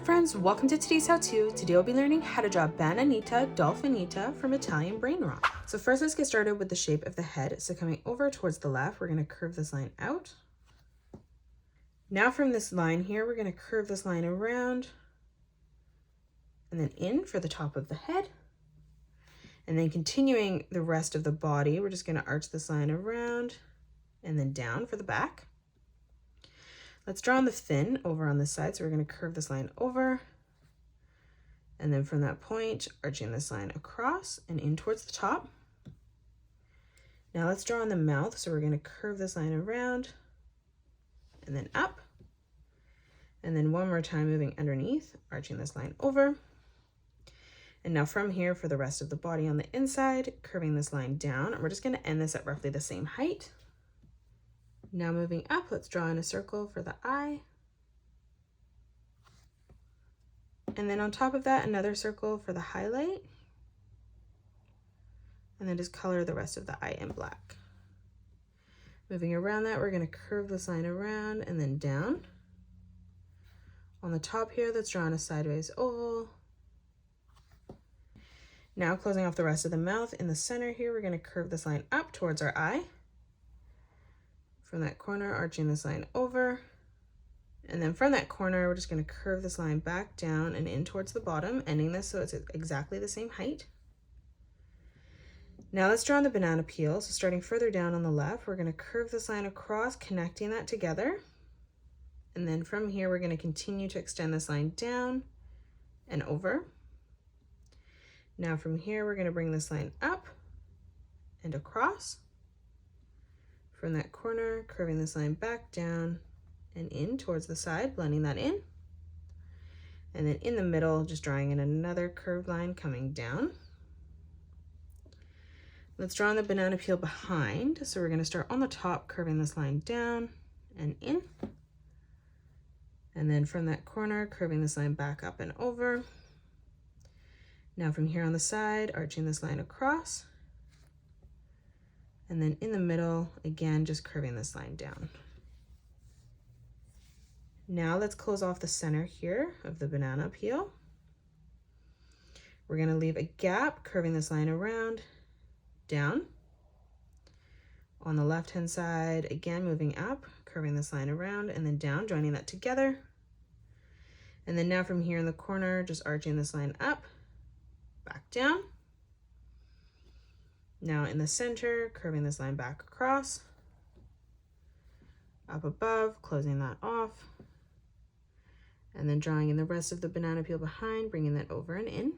friends, welcome to today's how-to. Today we'll be learning how to draw Bananita Dolphinita from Italian Brainrot. So first let's get started with the shape of the head. So coming over towards the left, we're going to curve this line out. Now from this line here, we're going to curve this line around and then in for the top of the head. And then continuing the rest of the body, we're just going to arch this line around and then down for the back. Let's draw on the fin over on this side. So we're going to curve this line over. And then from that point, arching this line across and in towards the top. Now let's draw on the mouth. So we're going to curve this line around and then up. And then one more time moving underneath, arching this line over. And now from here for the rest of the body on the inside, curving this line down. And we're just going to end this at roughly the same height. Now moving up, let's draw in a circle for the eye. And then on top of that, another circle for the highlight. And then just color the rest of the eye in black. Moving around that, we're going to curve this line around and then down. On the top here, let's draw in a sideways oval. Now closing off the rest of the mouth, in the center here, we're going to curve this line up towards our eye. From that corner, arching this line over. And then from that corner, we're just going to curve this line back down and in towards the bottom, ending this so it's exactly the same height. Now let's draw on the banana peel. So starting further down on the left, we're going to curve this line across, connecting that together. And then from here, we're going to continue to extend this line down and over. Now from here, we're going to bring this line up and across. From that corner, curving this line back down and in towards the side, blending that in. And then in the middle, just drawing in another curved line coming down. Let's draw on the banana peel behind. So we're going to start on the top, curving this line down and in. And then from that corner, curving this line back up and over. Now from here on the side, arching this line across. And then in the middle, again, just curving this line down. Now let's close off the center here of the banana peel. We're going to leave a gap, curving this line around, down. On the left-hand side, again, moving up, curving this line around and then down, joining that together. And then now from here in the corner, just arching this line up, back down. Now in the center, curving this line back across, up above, closing that off, and then drawing in the rest of the banana peel behind, bringing that over and in.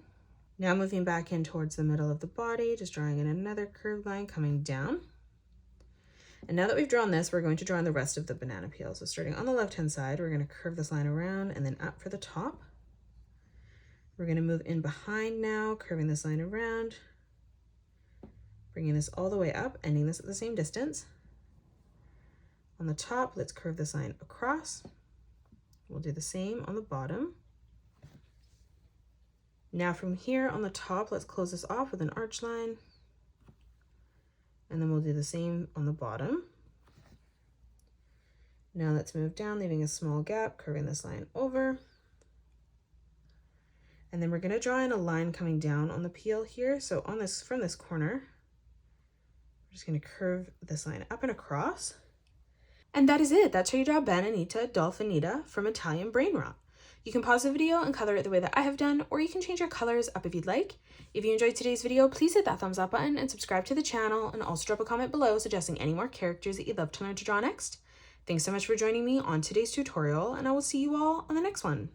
Now moving back in towards the middle of the body, just drawing in another curved line coming down. And now that we've drawn this, we're going to draw in the rest of the banana peel. So starting on the left-hand side, we're going to curve this line around and then up for the top. We're going to move in behind now, curving this line around, bringing this all the way up, ending this at the same distance. On the top, let's curve this line across. We'll do the same on the bottom. Now from here on the top, let's close this off with an arch line. And then we'll do the same on the bottom. Now let's move down, leaving a small gap, curving this line over. And then we're going to draw in a line coming down on the peel here. So on this, from this corner, we're just going to curve this line up and across. And that is it. That's how you draw Bananita Dolphinita from Italian Brainrot. You can pause the video and color it the way that I have done, or you can change your colors up if you'd like. If you enjoyed today's video, please hit that thumbs up button and subscribe to the channel, and also drop a comment below suggesting any more characters that you'd love to learn to draw next. Thanks so much for joining me on today's tutorial, and I will see you all on the next one.